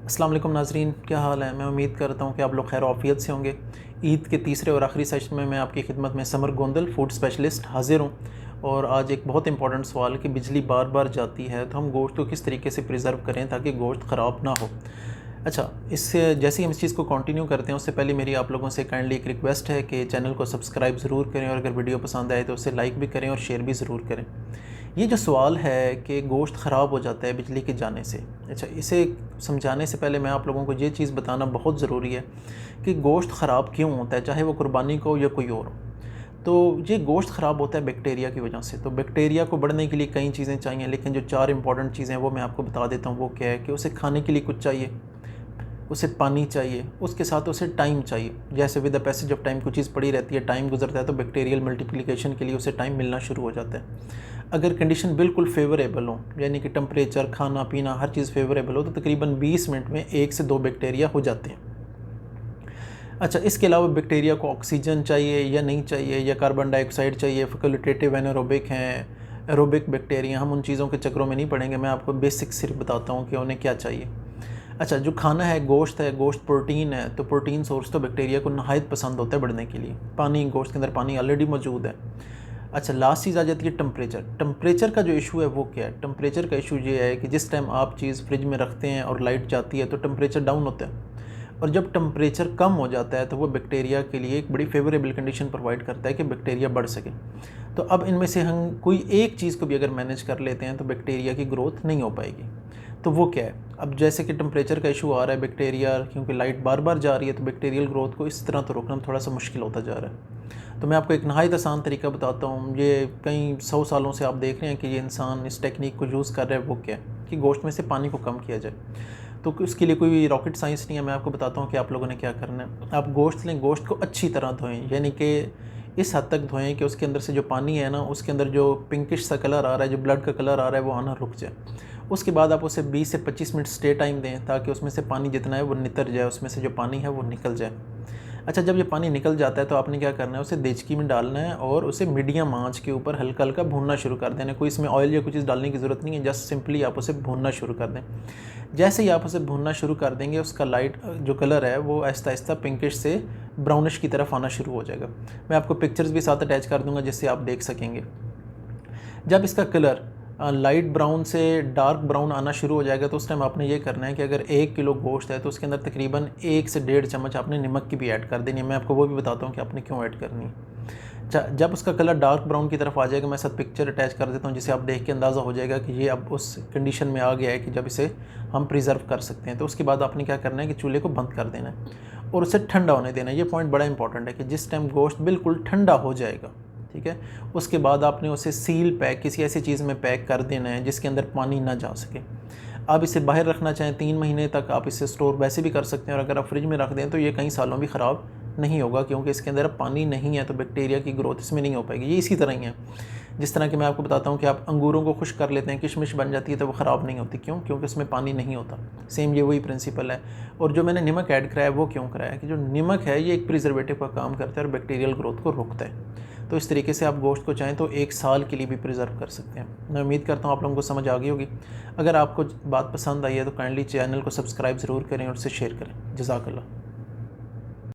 अस्सलाम वालेकुम नाज़रीन, क्या हाल है। मैं उम्मीद करता हूँ कि आप लोग खैर आफियत से होंगे। ईद के तीसरे और आखिरी सेशन में मैं आपकी खिदमत में समर गोंदल फूड स्पेशलिस्ट हाज़िर हूँ। और आज एक बहुत इंपॉर्टेंट सवाल कि बिजली बार बार जाती है तो हम गोश्त को किस तरीके से प्रिज़र्व करें ताकि गोश्त ख़राब ना हो। अच्छा, इससे जैसे ही हम इस चीज़ को कंटिन्यू करते हैं उससे पहले मेरी आप लोगों से काइंडली एक रिक्वेस्ट है कि चैनल को सब्सक्राइब ज़रूर करें और अगर वीडियो पसंद आए तो उसे लाइक भी करें और शेयर भी ज़रूर करें। ये जो सवाल है कि गोश्त ख़राब हो जाता है बिजली के जाने से, अच्छा, इसे समझाने से पहले मैं आप लोगों को ये चीज़ बताना बहुत ज़रूरी है कि गोश्त ख़राब क्यों होता है, चाहे वो कुर्बानी को या कोई और हो। तो ये गोश्त ख़राब होता है बैक्टीरिया की वजह से। तो बैक्टीरिया को बढ़ने के लिए कई चीज़ें चाहिए, लेकिन जो 4 इंपॉर्टेंट चीज़ें हैं वो मैं आपको बता देता हूँ। वो क्या है कि उसे खाने के लिए कुछ चाहिए, उसे पानी चाहिए, उसके साथ उसे टाइम चाहिए। जैसे with the passage of time कोई चीज़ पड़ी रहती है, टाइम गुजरता है तो बैक्टीरियल मल्टीप्लिकेशन के लिए उसे टाइम मिलना शुरू हो जाता है। अगर कंडीशन बिल्कुल फेवरेबल हो, यानी कि टेम्परेचर, खाना पीना हर चीज़ फेवरेबल हो, तो तकरीबन 20 मिनट में 1 से 2 बैक्टीरिया हो जाते हैं। अच्छा, इसके अलावा बैक्टीरिया को ऑक्सीजन चाहिए या नहीं चाहिए, या कार्बन डाइऑक्साइड चाहिए, फैकल्टेटिव एनारोबिक हैं, एरोबिक बैक्टीरिया, हम उन चीज़ों के चक्रों में नहीं पड़ेंगे। मैं आपको बेसिक सिर्फ बताता हूँ कि उन्हें क्या चाहिए। अच्छा, जो खाना है, गोश्त है, गोश्त प्रोटीन है, तो प्रोटीन सोर्स तो बैक्टीरिया को नहायत पसंद होता है बढ़ने के लिए। पानी, गोश्त के अंदर पानी ऑलरेडी मौजूद है। अच्छा, लास्ट चीज़ आ जाती है टेम्परेचर। टेम्परेचर का जो इशू है वो क्या है? टेम्परेचर का इशू ये है कि जिस टाइम आप चीज़ फ्रिज में रखते हैं और लाइट जाती है तो टेम्परेचर डाउन होता है, और जब टेम्परेचर कम हो जाता है तो वो बैक्टीरिया के लिए एक बड़ी फेवरेबल कंडीशन प्रोवाइड करता है कि बैक्टीरिया बढ़ सके। तो अब इनमें से हम कोई एक चीज़ को भी अगर मैनेज कर लेते हैं तो बैक्टीरिया की ग्रोथ नहीं हो पाएगी। तो वो क्या है? अब जैसे कि टेम्परेचर का इशू आ रहा है, बैक्टीरिया क्योंकि लाइट बार बार जा रही है तो बैक्टीरियल ग्रोथ को इस तरह तो रोकना थोड़ा सा मुश्किल होता जा रहा है। तो मैं आपको एक नहायत आसान तरीका बताता हूँ। ये कई 100 सालों से आप देख रहे हैं कि ये इंसान इस टेक्निक को यूज़ कर रहा है। वो क्या है कि गोश्त में से पानी को कम किया जाए। तो उसके लिए कोई रॉकेट साइंस नहीं है। मैं आपको बताता हूँ कि आप लोगों ने क्या करना है। आप गोश्त लें, गोश्त को अच्छी तरह धोएं, यानी कि इस हद तक धोएं कि उसके अंदर से जो पानी है ना, उसके अंदर जो पिंकिश सा कलर आ रहा है, जो ब्लड का कलर आ रहा है, वो आना रुक जाए। उसके बाद आप उसे 20 से 25 मिनट स्टे टाइम दें ताकि उसमें से पानी जितना है वो नितर जाए, उसमें से जो पानी है वो निकल जाए। अच्छा, जब ये पानी निकल जाता है तो आपने क्या करना है, उसे देचकी में डालना है और उसे मीडियम आंच के ऊपर हल्का हल्का भूनना शुरू कर देना है। कोई इसमें ऑयल या कुछ चीज़ डालने की ज़रूरत नहीं है, जस्ट सिंपली आप उसे भूनना शुरू कर दें। जैसे ही आप उसे भूनना शुरू कर देंगे, उसका लाइट जो कलर है वो आहिस्ता आहिस्ता पिंकिश से ब्राउनिश की तरफ आना शुरू हो जाएगा। मैं आपको पिक्चर्स भी साथ अटैच कर दूंगा जिससे आप देख सकेंगे। जब इसका कलर लाइट ब्राउन से डार्क ब्राउन आना शुरू हो जाएगा तो उस टाइम आपने ये करना है कि अगर 1 किलो गोश्त है तो उसके अंदर तकरीबन 1 से 1.5 चम्मच आपने नमक की भी ऐड कर देनी है। मैं आपको वो भी बताता हूँ कि आपने क्यों ऐड करनी है। जब उसका कलर डार्क ब्राउन की तरफ आ जाएगा, मैं साथ पिक्चर अटैच कर देता हूँ जिसे आप देख के अंदाज़ा हो जाएगा कि ये अब उस कंडीशन में आ गया है कि जब इसे हम प्रिजर्व कर सकते हैं। तो उसके बाद आपने क्या करना है कि चूल्हे को बंद कर देना है और उसे ठंडा होने देना है। ये पॉइंट बड़ा इंपॉर्टेंट है कि जिस टाइम गोश्त बिल्कुल ठंडा हो जाएगा, ठीक है, उसके बाद आपने उसे सील पैक किसी ऐसी चीज़ में पैक कर देना है जिसके अंदर पानी ना जा सके। आप इसे बाहर रखना चाहें 3 महीने तक आप इसे स्टोर वैसे भी कर सकते हैं, और अगर आप फ्रिज में रख दें तो ये कई सालों भी ख़राब नहीं होगा क्योंकि इसके अंदर पानी नहीं है, तो बैक्टीरिया की ग्रोथ इसमें नहीं हो पाएगी। ये इसी तरह ही है जिस तरह कि मैं आपको बताता हूँ कि आप अंगूरों को खुश कर लेते हैं, किशमिश बन जाती है तो वो ख़राब नहीं होती। क्यों? क्योंकि उसमें पानी नहीं होता। सेम ये वही प्रिंसिपल है। और जो मैंने नमक ऐड कराया वो क्यों कराया कि जो नमक है ये एक प्रिजर्वेटिव का काम करता है और बैक्टीरियल ग्रोथ को रोकता है। तो इस तरीके से आप गोश्त को चाहें तो 1 साल के लिए भी प्रिजर्व कर सकते हैं। मैं उम्मीद करता हूँ आप लोगों को समझ आ गई होगी। अगर आपको बात पसंद आई है तो काइंडली चैनल को सब्सक्राइब ज़रूर करें और उसे शेयर करें। जज़ाकल्लाह।